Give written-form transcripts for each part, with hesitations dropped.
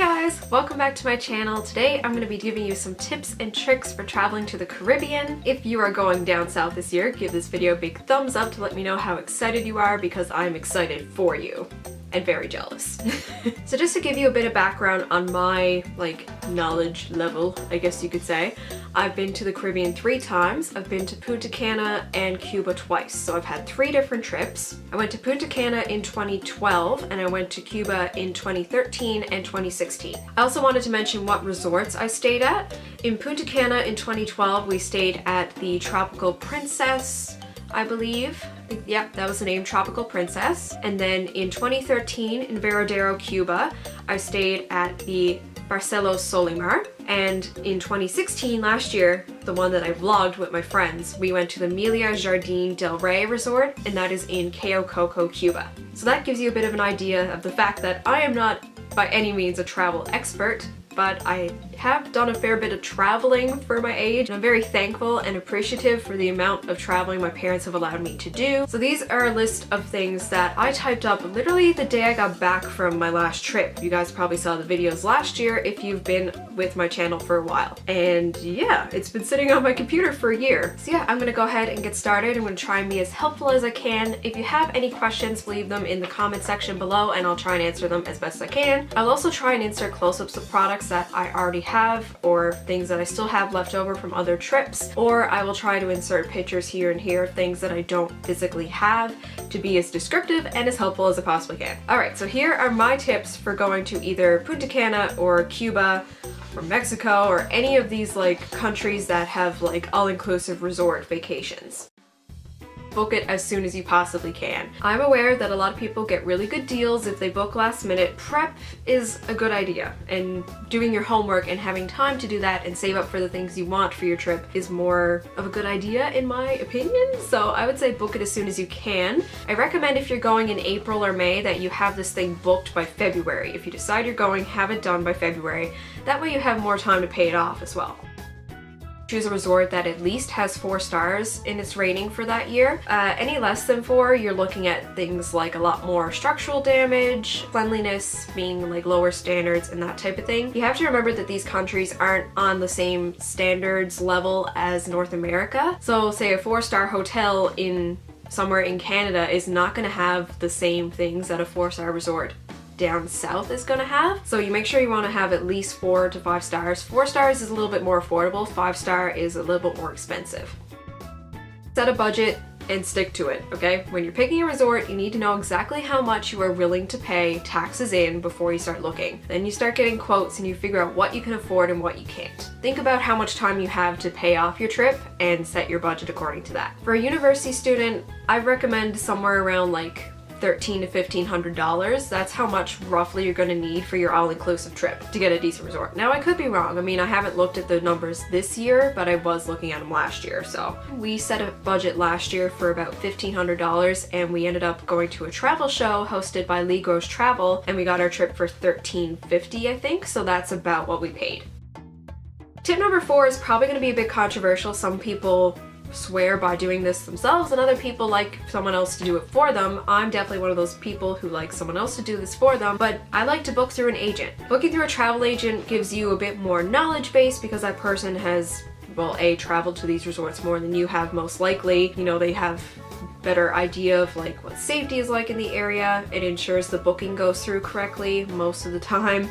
guys, welcome back to my channel. Today I'm going to be giving you some tips and tricks for traveling to the Caribbean. If you are going down south this year, give this video a big thumbs up to let me know how excited you are, because I'm excited for you. And very jealous. So just to give you a bit of background on my knowledge level, I guess you could say, I've been to the Caribbean 3 times. I've been to Punta Cana and Cuba twice, so I've had 3 different trips. I went to Punta Cana in 2012 and I went to Cuba in 2013 and 2016. I also wanted to mention what resorts I stayed at. In Punta Cana in 2012 we stayed at the Tropical Princess, I believe. Yep, that was the name, Tropical Princess. And then in 2013 in Varadero, Cuba, I stayed at the Barcelo Solymar. And in 2016, last year, the one that I vlogged with my friends, we went to the Meila Jardines del Rey resort, and that is in Cayo, Coco, Cuba. So that gives you a bit of an idea of the fact that I am not by any means a travel expert, but I have done a fair bit of traveling for my age, and I'm very thankful and appreciative for the amount of traveling my parents have allowed me to do. So these are a list of things that I typed up literally the day I got back from my last trip. You guys probably saw the videos last year if you've been with my channel for a while. And yeah, it's been sitting on my computer for a year. So yeah, I'm gonna go ahead and get started. I'm gonna try and be as helpful as I can. If you have any questions, leave them in the comment section below and I'll try and answer them as best I can. I'll also try and insert close-ups of products that I already have, or things that I still have left over from other trips, or I will try to insert pictures here and here of things that I don't physically have to be as descriptive and as helpful as I possibly can. Alright, so here are my tips for going to either Punta Cana or Cuba or Mexico or any of these countries that have all-inclusive resort vacations. Book it as soon as you possibly can. I'm aware that a lot of people get really good deals if they book last minute. Prep is a good idea, and doing your homework and having time to do that and save up for the things you want for your trip is more of a good idea in my opinion. So I would say book it as soon as you can. I recommend if you're going in April or May that you have this thing booked by February. If you decide you're going, have it done by February. That way you have more time to pay it off as well. Choose a resort that at least has 4 stars in its rating for that year. Any less than 4, you're looking at things like a lot more structural damage, cleanliness being lower standards, and that type of thing. You have to remember that these countries aren't on the same standards level as North America. So say a 4-star hotel in somewhere in Canada is not going to have the same things that a 4-star resort down south is gonna have. So you make sure you want to have at least 4 to 5 stars. 4 stars is a little bit more affordable, 5-star is a little bit more expensive. Set a budget and stick to it, okay? When you're picking a resort, you need to know exactly how much you are willing to pay taxes in before you start looking. Then you start getting quotes and you figure out what you can afford and what you can't. Think about how much time you have to pay off your trip and set your budget according to that. For a university student, I recommend somewhere around $1,300 to $1,500. That's how much roughly you're going to need for your all-inclusive trip to get a decent resort. Now I could be wrong. I mean, I haven't looked at the numbers this year, but I was looking at them last year. So we set a budget last year for about $1,500 and we ended up going to a travel show hosted by Ligos Travel and we got our trip for $1,350, I think. So that's about what we paid. Tip number 4 is probably going to be a bit controversial. Some people swear by doing this themselves and other people like someone else to do it for them. I'm definitely one of those people who like someone else to do this for them, but I like to book through an agent. Booking through a travel agent gives you a bit more knowledge base because that person has, well, A, traveled to these resorts more than you have most likely. You know, they have better idea of what safety is like in the area. It ensures the booking goes through correctly most of the time.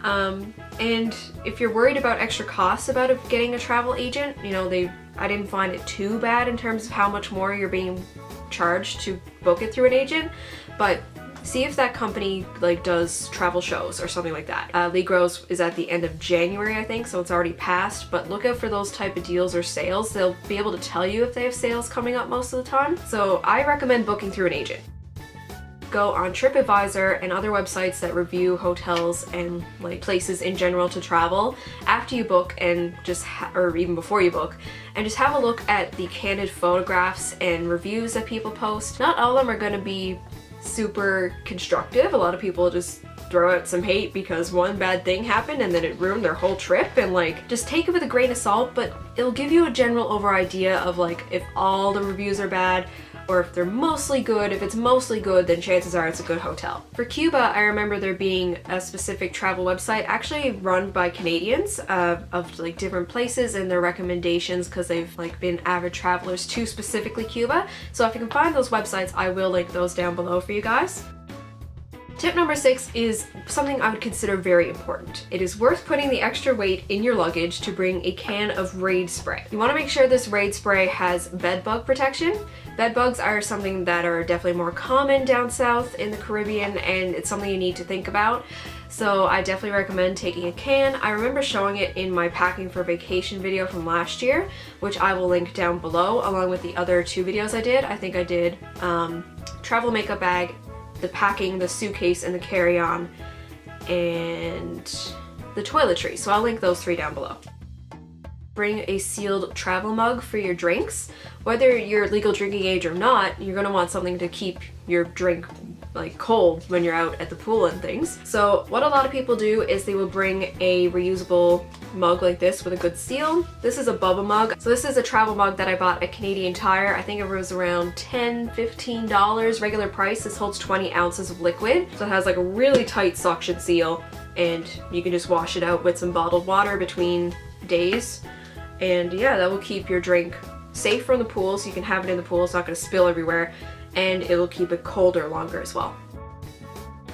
And if you're worried about extra costs about getting a travel agent, you know, I didn't find it too bad in terms of how much more you're being charged to book it through an agent, but see if that company does travel shows or something like that. Ligos is at the end of January, I think, so it's already passed, but look out for those type of deals or sales. They'll be able to tell you if they have sales coming up most of the time. So I recommend booking through an agent. Go on TripAdvisor and other websites that review hotels and places in general to travel after you book and or even before you book, and just have a look at the candid photographs and reviews that people post. Not all of them are going to be super constructive. A lot of people just throw out some hate because one bad thing happened and then it ruined their whole trip, and just take it with a grain of salt, but it'll give you a general over idea of if all the reviews are bad or if they're mostly good. If it's mostly good, then chances are it's a good hotel. For Cuba, I remember there being a specific travel website actually run by Canadians of like different places and their recommendations, because they've like been avid travelers to specifically Cuba. So if you can find those websites, I will link those down below for you guys. Tip number 6 is something I would consider very important. It is worth putting the extra weight in your luggage to bring a can of Raid spray. You want to make sure this Raid spray has bedbug protection. Bed bugs are something that are definitely more common down south in the Caribbean, and it's something you need to think about. So I definitely recommend taking a can. I remember showing it in my packing for vacation video from last year, which I will link down below, along with the other 2 videos I did. I think I did travel makeup bag, the packing, the suitcase, and the carry-on, and the toiletries. So I'll link those 3 down below. Bring a sealed travel mug for your drinks. Whether you're legal drinking age or not, you're gonna want something to keep your drink like cold when you're out at the pool and things. So what a lot of people do is they will bring a reusable mug like this with a good seal. This is a Bubba mug. So this is a travel mug that I bought at Canadian Tire. I think it was around $10-15 regular price. This holds 20 ounces of liquid. So it has like a really tight suction seal, and you can just wash it out with some bottled water between days. And yeah, that will keep your drink safe from the pool, so you can have it in the pool. It's not going to spill everywhere, and it will keep it colder longer as well.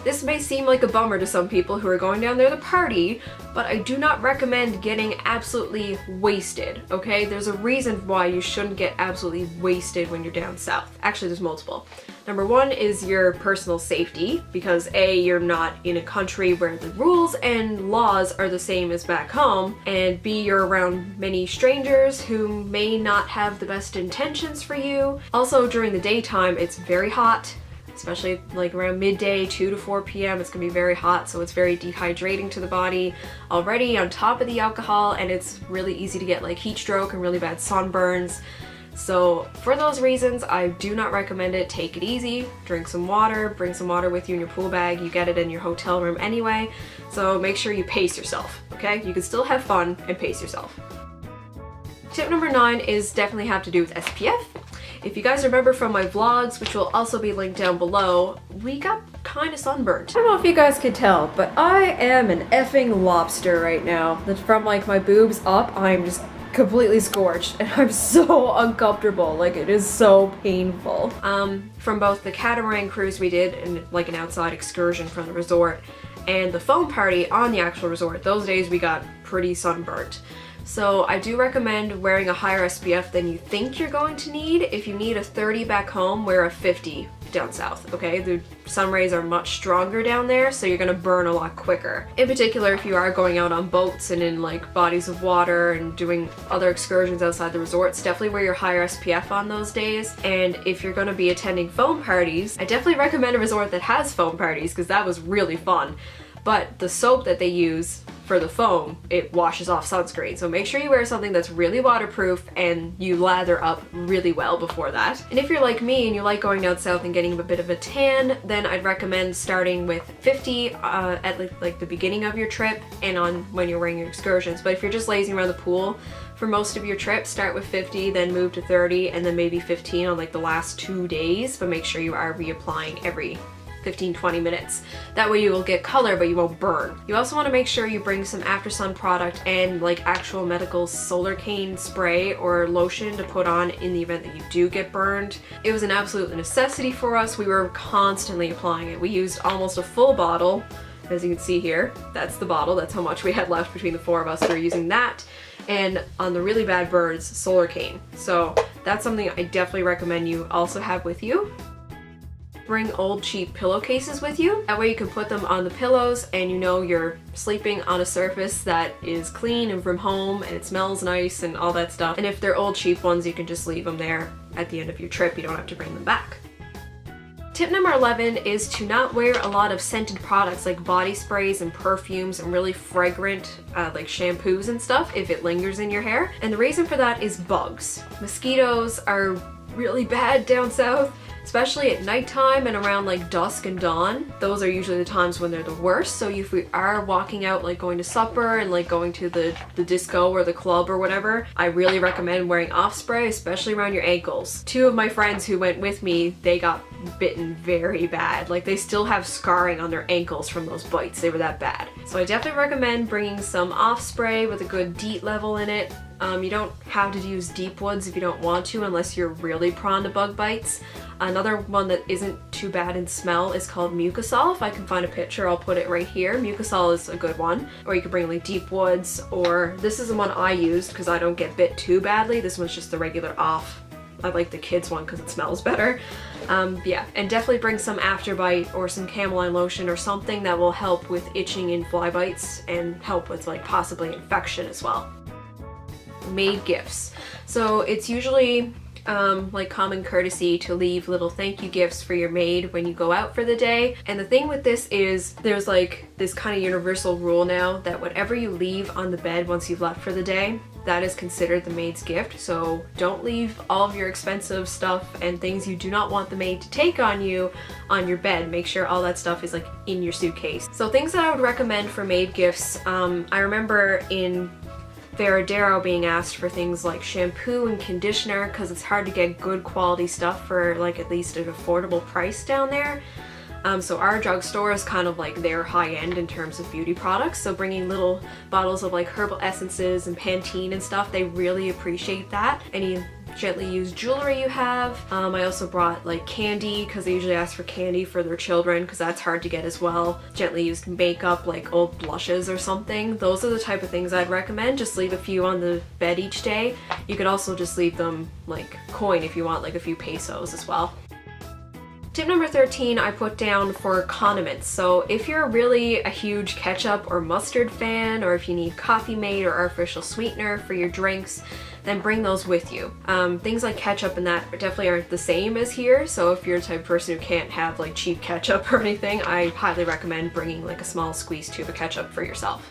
This may seem like a bummer to some people who are going down there to party, but I do not recommend getting absolutely wasted, okay? There's a reason why you shouldn't get absolutely wasted when you're down south. Actually, there's multiple. Number 1 is your personal safety, because A, you're not in a country where the rules and laws are the same as back home, and B, you're around many strangers who may not have the best intentions for you. Also, during the daytime, it's very hot, especially like around midday, 2 to 4 p.m. It's gonna be very hot, so it's very dehydrating to the body already on top of the alcohol, and it's really easy to get like heat stroke and really bad sunburns. So for those reasons, I do not recommend it. Take it easy, drink some water, bring some water with you in your pool bag. You get it in your hotel room anyway, so make sure you pace yourself, okay? You can still have fun and pace yourself. Tip number 9 is definitely have to do with SPF. If you guys remember from my vlogs, which will also be linked down below, we got kind of sunburned. I don't know if you guys can tell, but I am an effing lobster right now. From like my boobs up, I'm just completely scorched, and I'm so uncomfortable. Like, it is so painful. From both the catamaran cruise we did, and like an outside excursion from the resort, and the foam party on the actual resort, those days we got pretty sunburnt. So I do recommend wearing a higher SPF than you think you're going to need. If you need a 30 back home, wear a 50 down south, okay? The sun rays are much stronger down there, so you're gonna burn a lot quicker. In particular, if you are going out on boats and in like bodies of water and doing other excursions outside the resorts, definitely wear your higher SPF on those days. And if you're gonna be attending foam parties, I definitely recommend a resort that has foam parties, because that was really fun. But the soap that they use for the foam, it washes off sunscreen. So make sure you wear something that's really waterproof and you lather up really well before that. And if you're like me and you like going down south and getting a bit of a tan, then I'd recommend starting with 50 at like the beginning of your trip and on when you're wearing your excursions. But if you're just lazing around the pool for most of your trip, start with 50, then move to 30, and then maybe 15 on like the last 2 days. But make sure you are reapplying every 15-20 minutes. That way you will get color, but you won't burn. You also want to make sure you bring some after sun product and like actual medical solar cane spray or lotion to put on in the event that you do get burned. It was an absolute necessity for us. We were constantly applying it. We used almost a full bottle. As you can see here, that's the bottle. That's how much we had left between the 4 of us. We were using that, and on the really bad burns, solar cane. So that's something I definitely recommend you also have with you. Bring old cheap pillowcases with you. That way you can put them on the pillows and you know you're sleeping on a surface that is clean and from home and it smells nice and all that stuff. And if they're old cheap ones, you can just leave them there at the end of your trip. You don't have to bring them back. Tip number 11 is to not wear a lot of scented products like body sprays and perfumes and really fragrant like shampoos and stuff if it lingers in your hair. And the reason for that is bugs. Mosquitoes are really bad down south, especially at nighttime and around like dusk and dawn. Those are usually the times when they're the worst. So if we are walking out, like going to supper and like going to the disco or the club or whatever, I really recommend wearing off spray, especially around your ankles. Two of my friends who went with me, they got bitten very bad. Like they still have scarring on their ankles from those bites. They were that bad. So I definitely recommend bringing some off spray with a good DEET level in it. You don't have to use deep woods if you don't want to, unless you're really prone to bug bites. Another one that isn't too bad in smell is called Mucosol. If I can find a picture, I'll put it right here. Mucosol is a good one. Or you could bring like deep woods, or this is the one I used because I don't get bit too badly. This one's just the regular off. I like the kids one because it smells better. Yeah, and definitely bring some Afterbite or some Cameline lotion or something that will help with itching and fly bites and help with like possibly infection as well. Maid gifts. So it's usually like common courtesy to leave little thank you gifts for your maid when you go out for the day. And the thing with this is there's like this kind of universal rule now that whatever you leave on the bed once you've left for the day, that is considered the maid's gift. So don't leave all of your expensive stuff and things you do not want the maid to take on you on your bed. Make sure all that stuff is like in your suitcase. So things that I would recommend for maid gifts, I remember in Varadero being asked for things like shampoo and conditioner because it's hard to get good quality stuff for like at least an affordable price down there. So our drugstore is kind of like their high end in terms of beauty products. So bringing little bottles of like herbal essences and Pantene and stuff, they really appreciate that. Any gently used jewelry you have. I also brought like candy because they usually ask for candy for their children because that's hard to get as well. Gently used makeup like old blushes or something. Those are the type of things I'd recommend. Just leave a few on the bed each day. You could also just leave them like coin if you want, like a few pesos as well. Tip number 13 I put down for condiments. So if you're really a huge ketchup or mustard fan, or if you need Coffee Mate or artificial sweetener for your drinks, then bring those with you. Things like ketchup and that definitely aren't the same as here, so if you're the type of person who can't have like cheap ketchup or anything, I highly recommend bringing like a small squeeze tube of ketchup for yourself.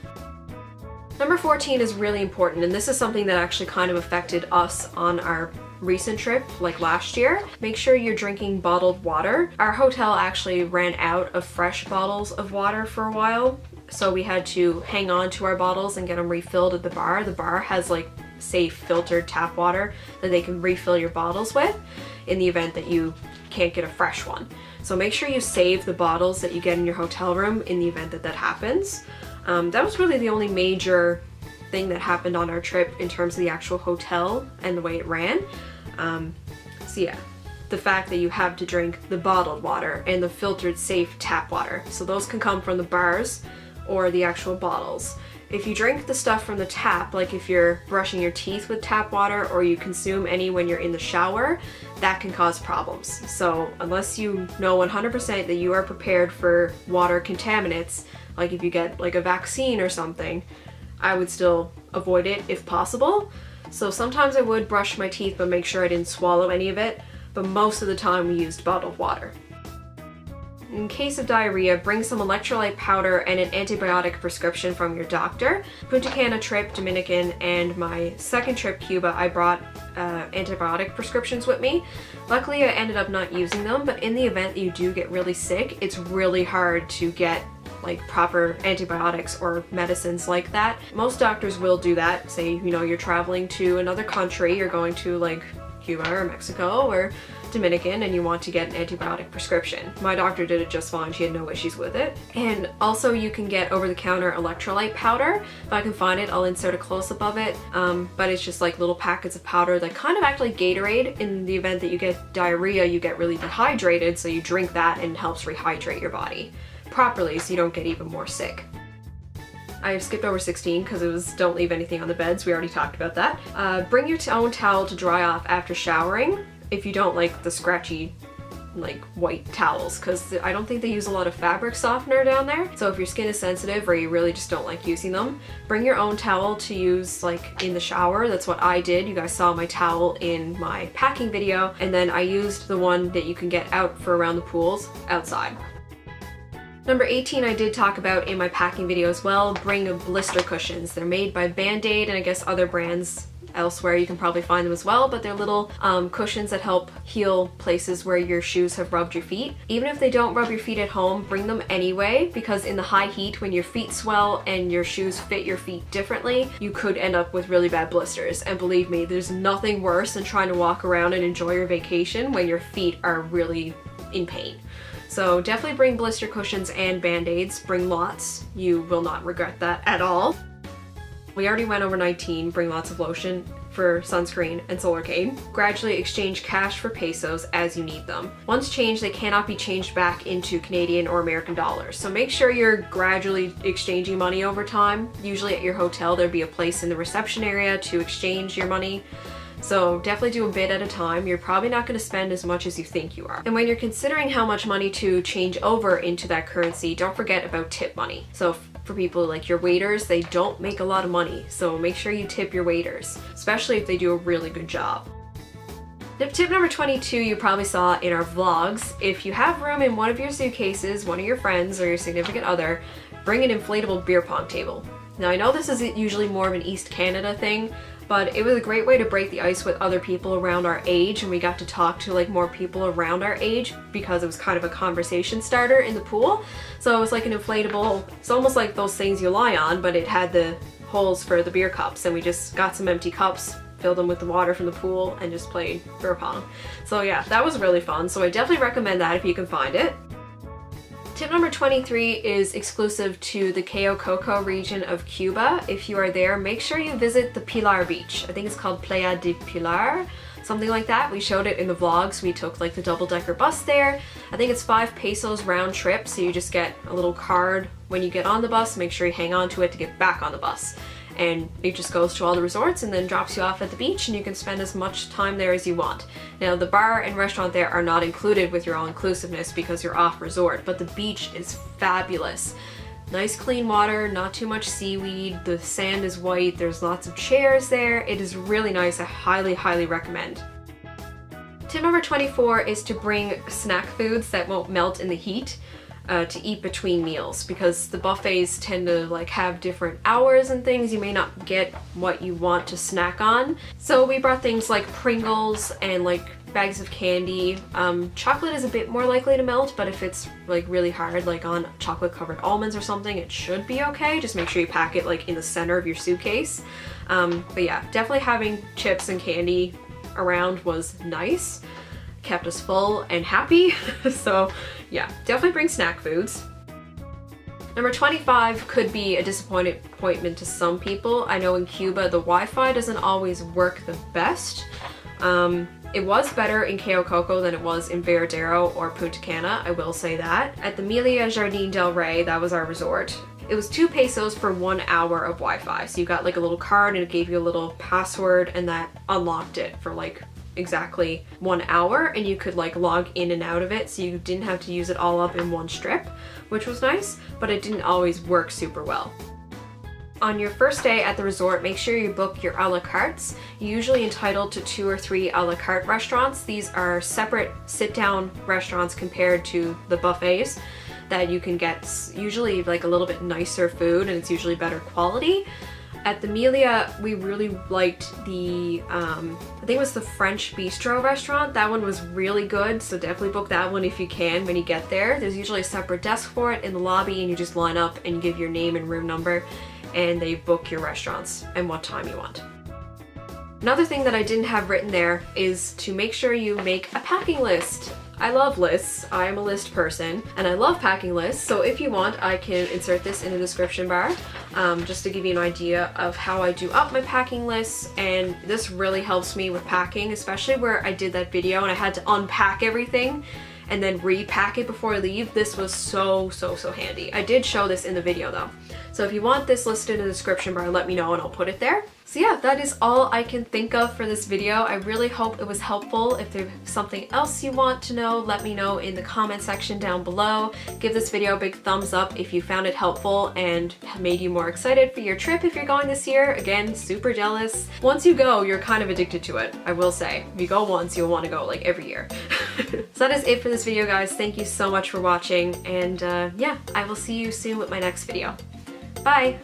Number 14 is really important, and this is something that actually kind of affected us on our recent trip, like last year. Make sure you're drinking bottled water. Our hotel actually ran out of fresh bottles of water for a while, so we had to hang on to our bottles and get them refilled at the bar. The bar has like safe filtered tap water that they can refill your bottles with in the event that you can't get a fresh one. So make sure you save the bottles that you get in your hotel room in the event that that happens. That was really the only major thing that happened on our trip in terms of the actual hotel and the way it ran. So yeah, the fact that you have to drink the bottled water and the filtered safe tap water. So those can come from the bars or the actual bottles. If you drink the stuff from the tap, like if you're brushing your teeth with tap water or you consume any when you're in the shower, that can cause problems. So unless you know 100% that you are prepared for water contaminants, like if you get like a vaccine or something, I would still avoid it if possible. So sometimes I would brush my teeth but make sure I didn't swallow any of it, but most of the time we used bottled water. In case of diarrhea, bring some electrolyte powder and an antibiotic prescription from your doctor. Punta Cana trip, Dominican, and my second trip, Cuba, I brought antibiotic prescriptions with me. Luckily, I ended up not using them, but in the event that you do get really sick, it's really hard to get like proper antibiotics or medicines like that. Most doctors will do that. Say, you know, you're traveling to another country, you're going to like Cuba or Mexico or Dominican and you want to get an antibiotic prescription. My doctor did it just fine. She had no issues with it. And also you can get over-the-counter electrolyte powder. If I can find it, I'll insert a close-up of it. But it's just like little packets of powder that kind of act like Gatorade. In the event that you get diarrhea, you get really dehydrated, so you drink that and it helps rehydrate your body properly so you don't get even more sick. I skipped over 16 because it was don't leave anything on the beds. We already talked about that. Bring your own towel to dry off after showering if you don't like the scratchy like white towels, because I don't think they use a lot of fabric softener down there. So if your skin is sensitive or you really just don't like using them, bring your own towel to use like in the shower. That's what I did. You guys saw my towel in my packing video, and then I used the one that you can get out for around the pools outside. Number 18 I did talk about in my packing video as well. Bring Blister Cushions. They're made by Band-Aid and I guess other brands elsewhere you can probably find them as well, but they're little cushions that help heal places where your shoes have rubbed your feet. Even if they don't rub your feet at home, bring them anyway, because in the high heat, when your feet swell and your shoes fit your feet differently, you could end up with really bad blisters. And believe me, there's nothing worse than trying to walk around and enjoy your vacation when your feet are really in pain. So definitely bring blister cushions and band-aids. Bring lots. You will not regret that at all. We already went over 19. Bring lots of lotion for sunscreen and solar cane. Gradually exchange cash for pesos as you need them. Once changed, they cannot be changed back into Canadian or American dollars. So make sure you're gradually exchanging money over time. Usually at your hotel, there'd be a place in the reception area to exchange your money. So definitely do a bit at a time. You're probably not going to spend as much as you think you are. And when you're considering how much money to change over into that currency, don't forget about tip money. So for people like your waiters, they don't make a lot of money. So make sure you tip your waiters, especially if they do a really good job. Tip number 22 you probably saw in our vlogs. If you have room in one of your suitcases, one of your friends or your significant other, bring an inflatable beer pong table. Now I know this is usually more of an East Canada thing, but it was a great way to break the ice with other people around our age, and we got to talk to like more people around our age because it was kind of a conversation starter in the pool. So it was like an inflatable, it's almost like those things you lie on, but it had the holes for the beer cups, and we just got some empty cups, filled them with the water from the pool, and just played beer pong. So yeah, that was really fun. So I definitely recommend that if you can find it. Tip number 23 is exclusive to the Cayo Coco region of Cuba. If you are there, make sure you visit the Pilar Beach. I think it's called Playa de Pilar, something like that. We showed it in the vlogs. We took like the double-decker bus there. I think it's 5 pesos round trip, so you just get a little card when you get on the bus. Make sure you hang on to it to get back on the bus. And it just goes to all the resorts and then drops you off at the beach, and you can spend as much time there as you want. Now the bar and restaurant there are not included with your all-inclusiveness because you're off resort, but the beach is fabulous. Nice clean water, not too much seaweed, the sand is white, there's lots of chairs there. It is really nice. I highly recommend. Tip number 24 is to bring snack foods that won't melt in the heat. To eat between meals, because the buffets tend to like have different hours and things. You may not get what you want to snack on. So we brought things like Pringles and like bags of candy. Chocolate is a bit more likely to melt, but if it's like really hard, like on chocolate covered almonds or something, it should be okay. Just make sure you pack it like in the center of your suitcase. But yeah, definitely having chips and candy around was nice. Kept us full and happy. So yeah, definitely bring snack foods. Number 25 could be a disappointment to some people. I know in Cuba the Wi-Fi doesn't always work the best. It was better in Cayo Coco than it was in Varadero or Punta Cana, I will say that. At the Meila Jardines del Rey, that was our resort, it was 2 pesos for 1 hour of Wi-Fi. So you got like a little card and it gave you a little password, and that unlocked it for like exactly 1 hour, and you could like log in and out of it, so you didn't have to use it all up in one strip, which was nice, but it didn't always work super well. On your first day at the resort, make sure you book your a la cartes. You're usually entitled to 2 or 3 a la carte restaurants. These are separate sit-down restaurants compared to the buffets that you can get usually like a little bit nicer food, and it's usually better quality. At the Meila, we really liked the, I think it was the French Bistro restaurant. That one was really good, so definitely book that one if you can when you get there. There's usually a separate desk for it in the lobby, and you just line up and you give your name and room number, and they book your restaurants and what time you want. Another thing that I didn't have written there is to make sure you make a packing list. I love lists. I am a list person and I love packing lists. So if you want, I can insert this in the description bar just to give you an idea of how I do up my packing lists. And this really helps me with packing, especially where I did that video and I had to unpack everything and then repack it before I leave. This was so handy. I did show this in the video though. So if you want this listed in the description bar, let me know and I'll put it there. So yeah, that is all I can think of for this video. I really hope it was helpful. If there's something else you want to know, let me know in the comment section down below. Give this video a big thumbs up if you found it helpful and made you more excited for your trip if you're going this year. Again, super jealous. Once you go, you're kind of addicted to it, I will say. If you go once, you'll want to go like every year. So that is it for this video, guys. Thank you so much for watching, and yeah, I will see you soon with my next video. Bye!